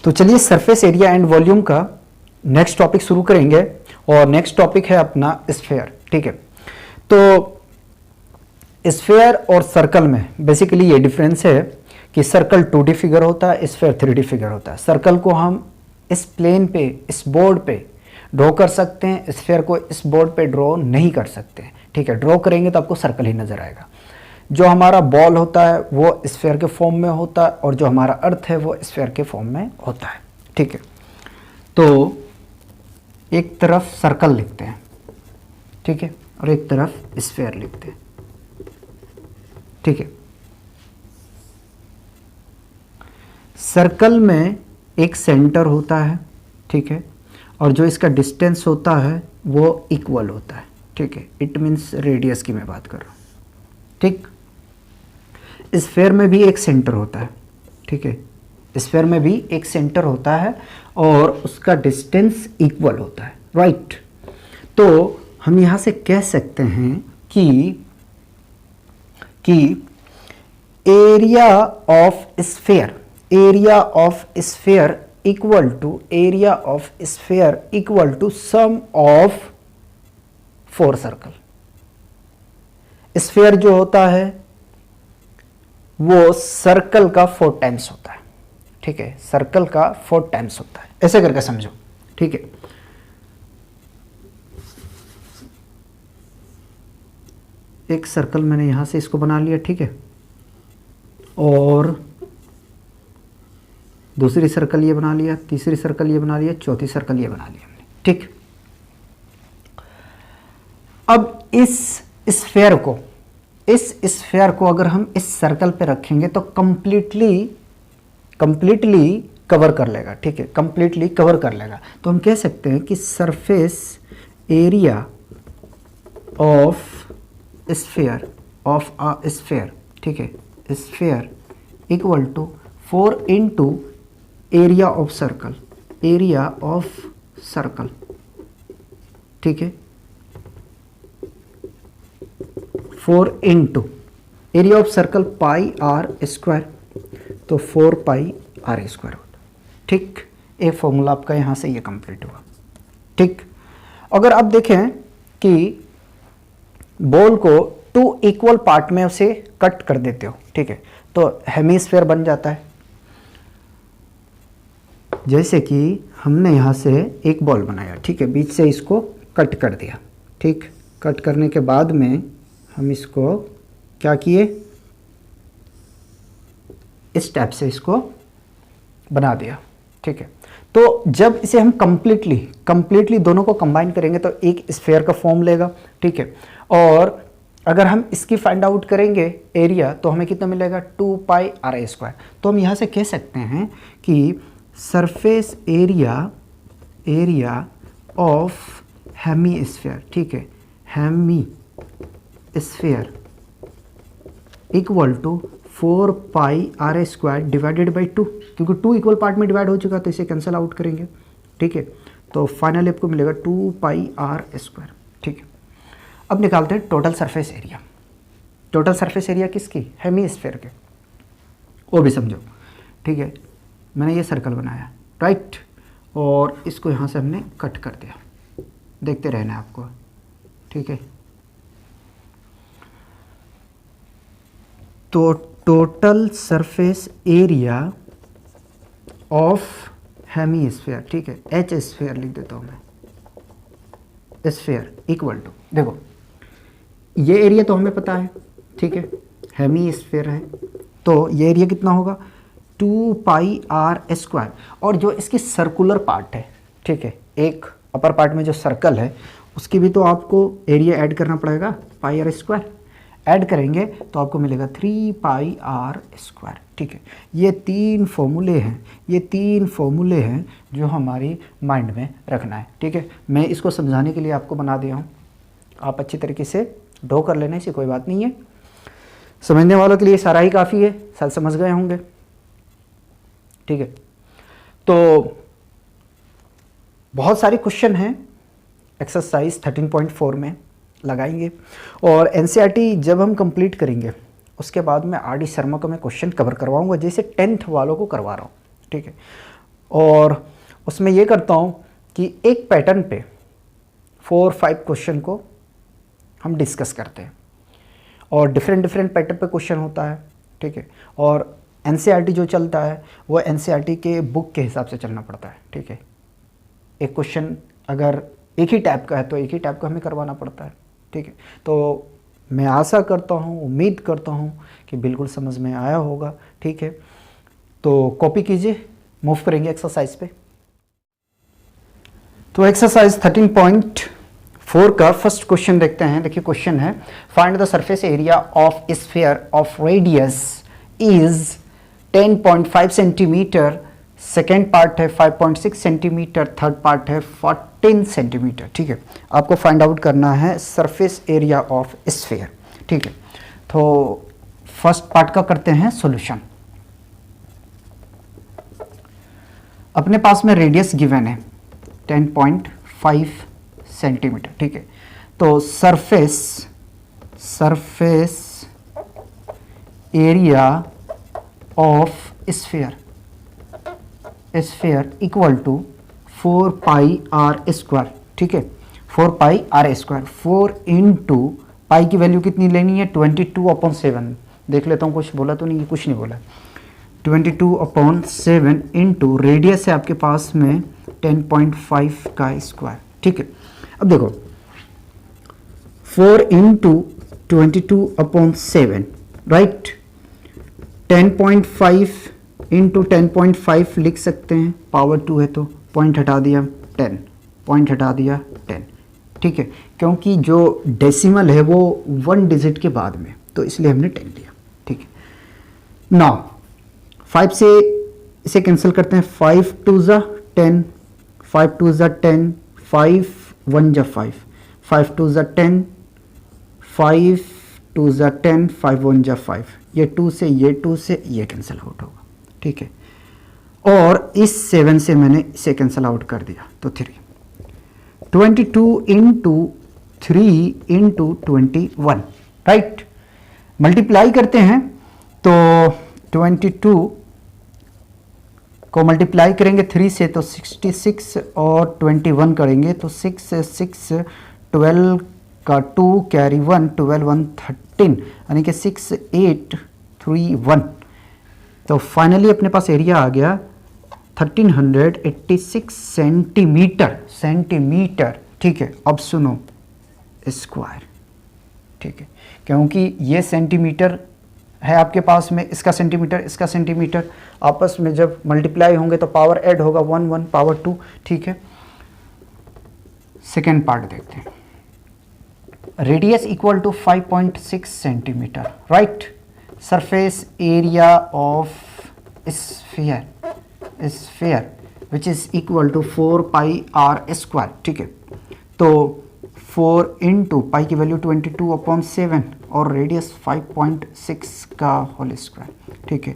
तो चलिए surface area and volume का नेक्स्ट टॉपिक शुरू करेंगे और नेक्स्ट टॉपिक है अपना स्फीयर। ठीक है, तो स्फीयर और सर्कल में बेसिकली ये डिफरेंस है कि सर्कल 2D फिगर होता है, स्फीयर 3D फिगर होता है। सर्कल को हम इस प्लेन पे, इस बोर्ड पे ड्रॉ कर सकते हैं, स्फीयर को इस बोर्ड पे ड्रॉ नहीं कर सकते। ठीक है, ड्रॉ करेंगे तो आपको सर्कल ही नजर आएगा। जो हमारा बॉल होता है वो स्फीयर के फॉर्म में होता है और जो हमारा अर्थ है वो स्फीयर के फॉर्म में होता है। ठीक है, तो एक तरफ सर्कल लिखते हैं, ठीक है, और एक तरफ स्फीयर लिखते हैं। ठीक है, सर्कल में एक सेंटर होता है, ठीक है, और जो इसका डिस्टेंस होता है वो इक्वल होता है। ठीक है, इट मीन्स रेडियस की मैं बात कर रहा हूँ। ठीक, स्फीयर में भी एक सेंटर होता है। ठीक है, स्फीयर में भी एक सेंटर होता है और उसका डिस्टेंस इक्वल होता है। राइट, तो हम यहाँ से कह सकते हैं कि area of sphere, area of sphere equal to area of sphere equal to sum of 4 circle. Sphere जो होता है वो सर्कल का 4 टाइम्स होता है। ठीक है, सर्कल का 4 टाइम्स होता है, ऐसे करके समझो। ठीक है, एक सर्कल मैंने यहां से इसको बना लिया, ठीक है, और दूसरी सर्कल ये बना लिया, तीसरी सर्कल ये बना लिया, चौथी सर्कल ये बना लिया हमने। ठीक, अब इस स्फीयर को अगर हम इस सर्कल पे रखेंगे तो कंप्लीटली कवर कर लेगा। ठीक है, कंप्लीटली कवर कर लेगा। तो हम कह सकते हैं कि surface area of sphere of a sphere, ठीक है, sphere equal to 4 into area of circle, area of circle. ठीक है, 4 into area of circle pi r square, तो 4 पाई आर स्क्वायर होता। ठीक, ये फॉर्मूला आपका यहां से ये कंप्लीट हुआ। ठीक, अगर आप देखें कि बॉल को 2 इक्वल पार्ट में उसे कट कर देते हो, ठीक है, तो हेमिस्फीयर बन जाता है। जैसे कि हमने यहां से एक बॉल बनाया, ठीक है, बीच से इसको कट कर दिया। ठीक, कट करने के बाद में हम इसको क्या किए, इस टाइप से इसको बना दिया। ठीक है, तो जब इसे हम कंप्लीटली दोनों को कंबाइन करेंगे तो एक स्फीयर का फॉर्म लेगा। ठीक है, और अगर हम इसकी फाइंड आउट करेंगे एरिया तो हमें कितना मिलेगा, 2 पाई आर स्क्वायर। तो हम यहाँ से कह सकते हैं कि सरफेस एरिया ऑफ हेमिस्फीयर, ठीक है, hemisphere equal to 4 pi r square divided by 2, क्योंकि 2 इक्वल पार्ट में डिवाइड हो चुका तो इसे कैंसिल आउट करेंगे। ठीक है, तो फाइनली आपको मिलेगा 2 पाई आर स्क्वायर। ठीक है, अब निकालते हैं total surface area. Total surface area किसकी, हेमिस्फीयर के, वो भी समझो। ठीक है, मैंने ये सर्कल बनाया, राइट, और इसको यहाँ से हमने कट कर दिया, देखते रहना है आपको। ठीक है, तो total surface area of hemisphere, ठीक है, एच स्फीयर लिख देता हूँ मैं, स्फीयर इक्वल टू, देखो ये एरिया तो हमें पता है, ठीक है, हेमिस्फीयर है, तो ये एरिया कितना होगा, 2 पाई आर स्क्वायर, और जो इसकी सर्कुलर पार्ट है, ठीक है, एक अपर पार्ट में जो सर्कल है उसकी भी तो आपको एरिया ऐड करना पड़ेगा, पाई आर स्क्वायर। ऐड करेंगे तो आपको मिलेगा 3 पाई आर स्क्वायर। ठीक है, ये 3 फॉर्मूले हैं जो हमारी माइंड में रखना है। ठीक है, मैं इसको समझाने के लिए आपको बना दिया हूँ, आप अच्छी तरीके से ड्रॉ कर लेने से कोई बात नहीं है। समझने वालों के लिए सारा ही काफ़ी है, शायद समझ गए होंगे। ठीक है, तो बहुत सारे क्वेश्चन हैं एक्सरसाइज 13.4 में लगाएंगे, और एनसीईआरटी जब हम कंप्लीट करेंगे उसके बाद में आर डी शर्मा का मैं क्वेश्चन कवर करवाऊंगा, जैसे 10th वालों को करवा रहा हूँ। ठीक है, और उसमें ये करता हूँ कि एक पैटर्न पे 4-5 क्वेश्चन को हम डिस्कस करते हैं और डिफरेंट डिफरेंट पैटर्न पे क्वेश्चन होता है, ठीक है। और एनसीईआरटी जो चलता है वो एनसीईआरटी के बुक के हिसाब से चलना पड़ता है, ठीक है। एक क्वेश्चन अगर एक ही टाइप का है तो एक ही टाइप का हमें करवाना पड़ता है, ठीक है। तो मैं आशा करता हूँ, उम्मीद करता हूँ कि बिल्कुल समझ में आया होगा, ठीक है। तो कॉपी कीजिए, मूव करेंगे एक्सरसाइज पे। तो एक्सरसाइज 13.4 का फर्स्ट क्वेश्चन देखते हैं। देखिए क्वेश्चन है, find the surface area of sphere of radius is 10.5 centimetre, second part है 5.6 सेंटीमीटर, थर्ड पार्ट है 14 सेंटीमीटर, ठीक है। आपको फाइंड आउट करना है सरफेस एरिया ऑफ स्फीयर, ठीक है। तो फर्स्ट पार्ट का करते हैं सॉल्यूशन। अपने पास में रेडियस गिवन है 10.5 सेंटीमीटर, ठीक है। तो surface area of sphere equal to 4 pi r square, ठीक है। 4 pi r square, 4 into pi की वैल्यू कितनी लेनी है 22/7। देख लेता हूँ कुछ बोला तो नहीं, कुछ नहीं बोला। 22/7 इंटू रेडियस है आपके पास में 10.5 का स्क्वायर, ठीक है। अब देखो 4 इंटू 22/7, राइट। 10.5 इंटू 10.5 लिख सकते हैं, पावर 2 है तो पॉइंट हटा दिया 10, पॉइंट हटा दिया 10, ठीक है। क्योंकि जो डेसिमल है वो 1 डिजिट के बाद में, तो इसलिए हमने 10 लिया, ठीक है। नाउ 5 से इसे कैंसिल करते हैं, 5 2 ज़ा 10, 5 2 ज़ा 10, 5 1 ज़ा 5, 5 2 ज़ा 10, 5 2 ज़ा 10, 5 1 ज़ा 5, ये 2 से ये कैंसिल आउट होगा, ठीक है। और इस 7 से मैंने इसे कैंसिल आउट कर दिया, तो 3 22 इंटू 3 इंटू 21, राइट। मल्टीप्लाई करते हैं तो 22 को मल्टीप्लाई करेंगे 3 से तो 66, और 21 करेंगे तो 6 6 12 का 2 कैरी 1, 12 1 13, यानी कि 6 8 3 1। तो फाइनली अपने पास एरिया आ गया 1386 सेंटीमीटर, ठीक है। अब सुनो स्क्वायर, ठीक है, क्योंकि ये सेंटीमीटर है आपके पास में, इसका सेंटीमीटर आपस में जब मल्टीप्लाई होंगे तो पावर ऐड होगा 1 1 पावर 2, ठीक है। सेकेंड पार्ट देखते हैं, radius equal to 5.6 centimetre, right. Surface area of sphere which is equal to 4 pi r square, ठीक है। तो 4 इंटू पाई की वैल्यू 22/7 और रेडियस 5.6 का होल स्क्वायर, ठीक है।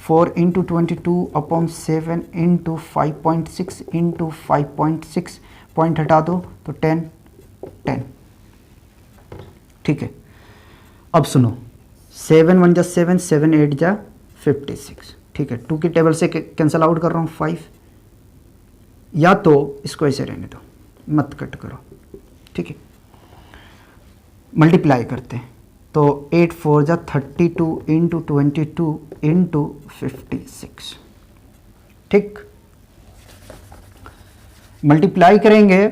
4 इंटू 22/7 इंटू 5.6 इंटू 5.6, पॉइंट हटा दो तो 10 10, ठीक है। अब सुनो 7 1 जा 7, 7 8 जा 56, ठीक है। 2 की टेबल से कैंसिल आउट कर रहा हूँ 5, या तो इसको ऐसे रहने दो, मत कट करो, ठीक है। मल्टीप्लाई करते हैं तो 8 4 जा 32 इंटू 22 इंटू 56, ठीक। मल्टीप्लाई करेंगे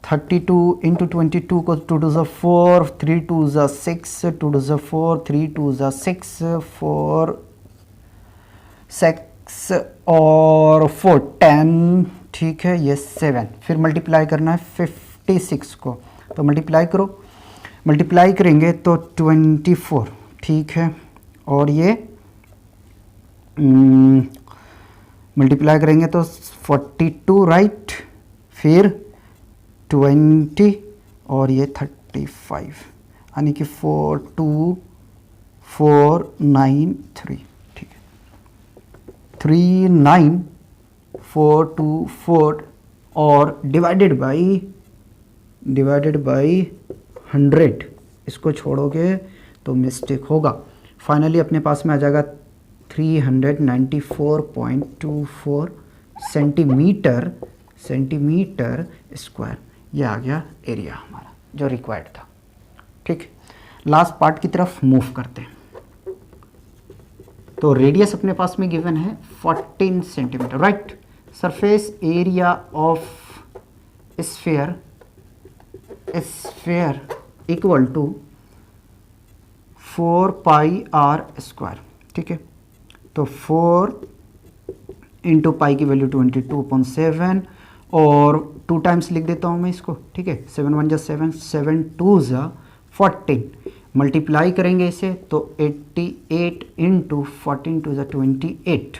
32 इंटू 22 को 2 2 ज़ा 4, 3 2 ज़ा 6, 2 2 ज़ा 4, 3 2 ज़ा 6, 4 6 और 4 10, ठीक है। ये 7, फिर मल्टीप्लाई करना है 56 को, तो मल्टीप्लाई करो, मल्टीप्लाई करेंगे तो 24, ठीक है। और ये मल्टीप्लाई करेंगे तो 42, राइट। फिर 20 और ये 35, यानी कि 4 2 4 9 3, ठीक है। 3 9 4 2 4 और डिवाइडेड बाई 100, इसको छोड़ोगे तो मिस्टेक होगा। फाइनली अपने पास में आ जाएगा 394.24 सेंटीमीटर स्क्वायर, ये आ गया एरिया हमारा जो रिक्वायर्ड था। ठीक, लास्ट पार्ट की तरफ मूव करते हैं। तो रेडियस अपने पास में गिवन है 14 centimetre, right. Surface area of sphere equal to 4 pi r square. ठीक है, तो 4 इंटू पाई की वैल्यू 22/7 और 2 टाइम्स लिख देता हूँ मैं इसको। ठीक है, 7 1 जा 7, 7 2 जा 14, मल्टीप्लाई करेंगे इसे तो 88 इंटू 14 2 जा 28,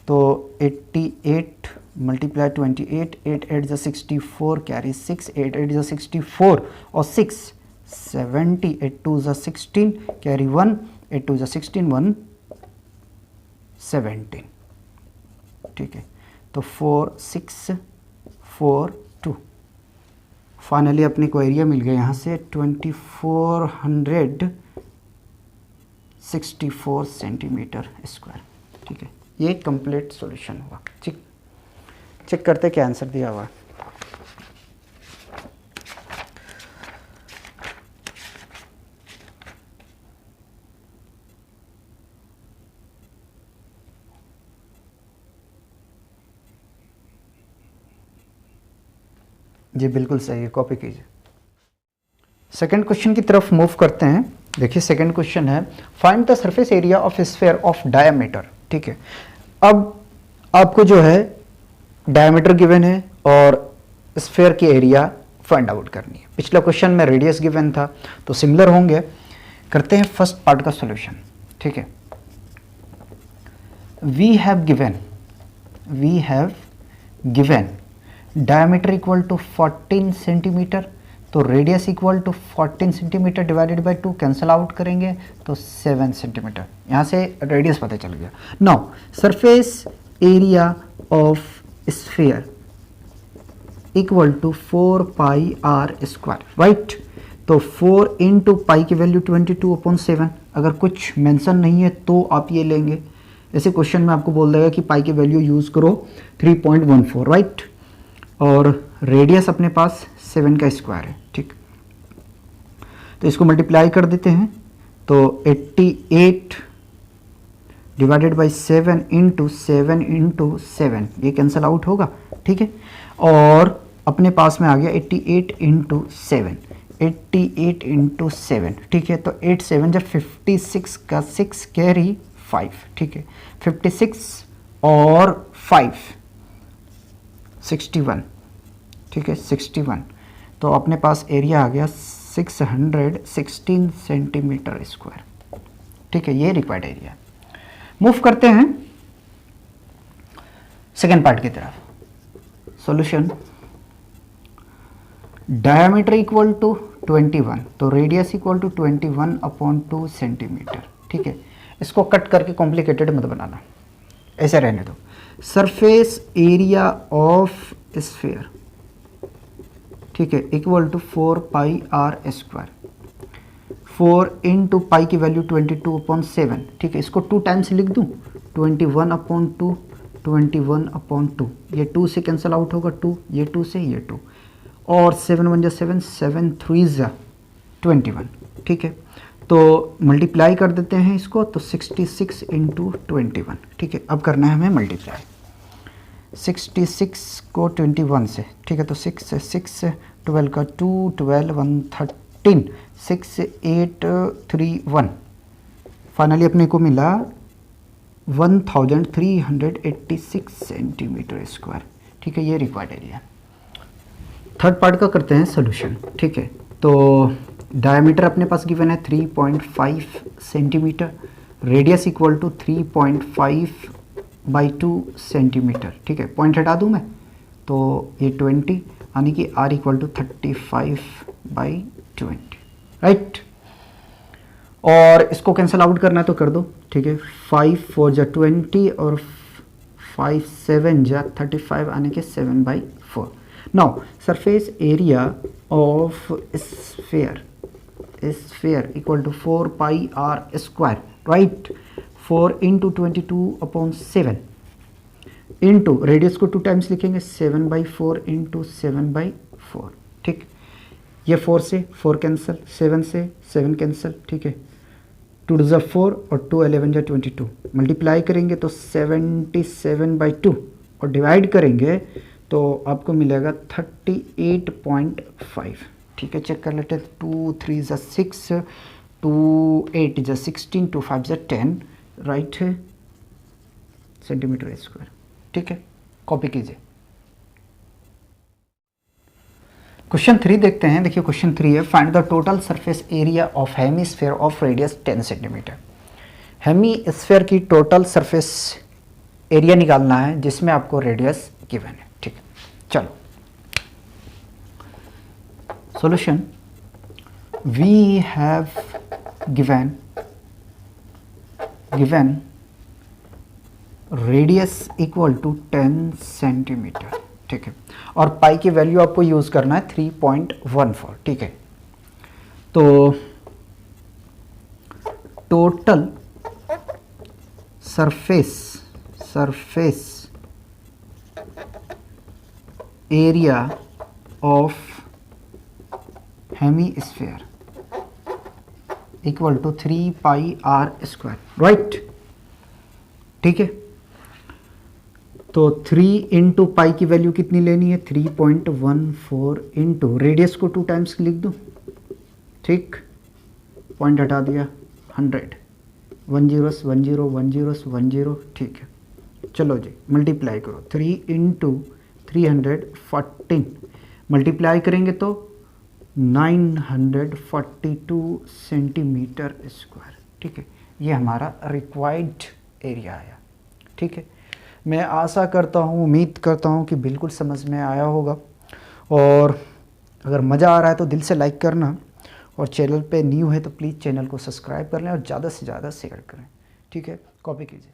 तो 88 मल्टीप्लाई 28, 8 8 जा 64, कैरी 6, 8 8 जा 64 और 6 70, 8 2 जा 16, कैरी 1, 8 2 जा 16, 1 17। ठीक है, तो 4 6 4 2, फाइनली अपने को एरिया मिल गया यहाँ से 2464 सेंटीमीटर स्क्वायर। ठीक है, ये कंप्लीट सॉल्यूशन हुआ। ठीक, चेक करते क्या आंसर दिया हुआ। जी बिल्कुल सही है, कॉपी कीजिए। सेकंड क्वेश्चन की तरफ मूव करते हैं। देखिए सेकंड क्वेश्चन है find the surface area of sphere of diameter. ठीक है, अब आपको जो है डायमीटर गिवन है और स्फीयर की एरिया फाइंड आउट करनी है। पिछला क्वेश्चन में रेडियस गिवन था तो सिमिलर होंगे। करते हैं फर्स्ट पार्ट का सॉल्यूशन। ठीक है, we have given diameter equal to 14 centimetre, तो radius equal to 14 centimetre divided by 2 cancel out करेंगे तो 7 सेंटीमीटर, यहाँ से रेडियस पता चल गया। Now surface area of sphere equal to 4 pi r square, right. तो 4 इंटू पाई की वैल्यू 22/7, अगर कुछ मेंशन नहीं है तो आप ये लेंगे। ऐसे क्वेश्चन में आपको बोल देगा कि पाई की वैल्यू यूज करो 3.14, राइट। और रेडियस अपने पास 7 का स्क्वायर है। ठीक, तो इसको मल्टीप्लाई कर देते हैं तो 88 डिवाइडेड बाई 7 इंटू 7 इंटू 7, ये कैंसिल आउट होगा। ठीक है, और अपने पास में आ गया 88 इंटू 7, 88 इंटू 7। ठीक है, तो 8 7 जब 56 का 6 कैरी 5। ठीक है, 56 और 5 61। ठीक है, 61, तो अपने पास एरिया आ गया 616 सेंटीमीटर स्क्वायर। ठीक है, ये रिक्वायर्ड एरिया। मूव करते हैं सेकेंड पार्ट की तरफ। सॉल्यूशन, डायमीटर इक्वल टू 21, तो रेडियस इक्वल टू 21/2 सेंटीमीटर। ठीक है, इसको कट करके कॉम्प्लिकेटेड मत बनाना, ऐसे रहने दो। सरफेस एरिया ऑफ स्फीयर, ठीक है, equal to 4 pi r square. 4 into pi की वैल्यू 22/7। ठीक है, इसको 2 टाइम्स लिख दूं, 21/2, 21/2, ये 2 से कैंसिल आउट होगा, 2 ये 2 से ये 2, और 7 1 जा 7, 7 3 जा 21। ठीक है, तो मल्टीप्लाई कर देते हैं इसको तो 66 इंटू 21। ठीक है, अब करना है हमें मल्टीप्लाई 66 को 21 से। ठीक है, तो 6 से 6 12 का 2 12 1 13 6 8 3 1, फाइनली अपने को मिला 1386 सेंटीमीटर स्क्वायर। ठीक है, ये रिक्वायर्ड एरिया। थर्ड पार्ट का करते हैं सोल्यूशन। ठीक है, तो डायमीटर अपने पास गिवन है 3.5 centimetre, radius equal to 3.5/2 centimetre. ठीक है, पॉइंट हटा दूं मैं तो ये 20, यानी कि r इक्वल टू 35/20, राइट। और इसको कैंसिल आउट करना है तो कर दो। ठीक है, 5 4 जा 20 और 5 7 जा 35, यानी कि 7/4। Now surface area of sphere equal to 4 pi r square, right. 4 into 22/7 into radius को 2 टाइम्स लिखेंगे 7/4 इंटू 7/4। ठीक, ये 4 से 4 कैंसिल, 7 से 7 कैंसिल। ठीक है, 2 2 4 और 2 11 22। मल्टीप्लाई करेंगे तो 77/2 और डिवाइड करेंगे तो आपको मिलेगा 38.5। ठीक है, चेक कर लेते हैं। 2 3 6, 2 8 16, 2 5 10, राइट है, सेंटीमीटर स्क्वायर। ठीक है, कॉपी कीजिए। क्वेश्चन 3 देखते हैं। देखिए क्वेश्चन 3 है, find the total surface area of hemisphere of radius 10 centimetre. Hemisphere की टोटल सरफेस एरिया निकालना है जिसमें आपको रेडियस गिवन है। ठीक है, चलो solution. We have given radius equal to 10 centimetre. ठीक है, और पाई की वैल्यू आपको यूज करना है 3.14। ठीक है, तो total surface area of hemisphere equal to 3πr², right. ठीक है, तो 3 इंटू पाई की वैल्यू कितनी लेनी है 3.14 इंटू रेडियस को 2 टाइम्स लिख दूं। ठीक, पॉइंट हटा दिया, 100, 1 zeros 1 0 1 zeros 1 0। ठीक है, चलो जी मल्टीप्लाई करो। 3 इंटू 314 मल्टीप्लाई करेंगे तो 942 सेंटीमीटर स्क्वायर। ठीक है, ये हमारा रिक्वायर्ड एरिया आया। ठीक है, मैं आशा करता हूँ, उम्मीद करता हूँ कि बिल्कुल समझ में आया होगा। और अगर मज़ा आ रहा है तो दिल से लाइक करना, और चैनल पे न्यू है तो प्लीज़ चैनल को सब्सक्राइब कर लें और ज़्यादा से ज़्यादा शेयर करें। ठीक है, कॉपी कीजिए।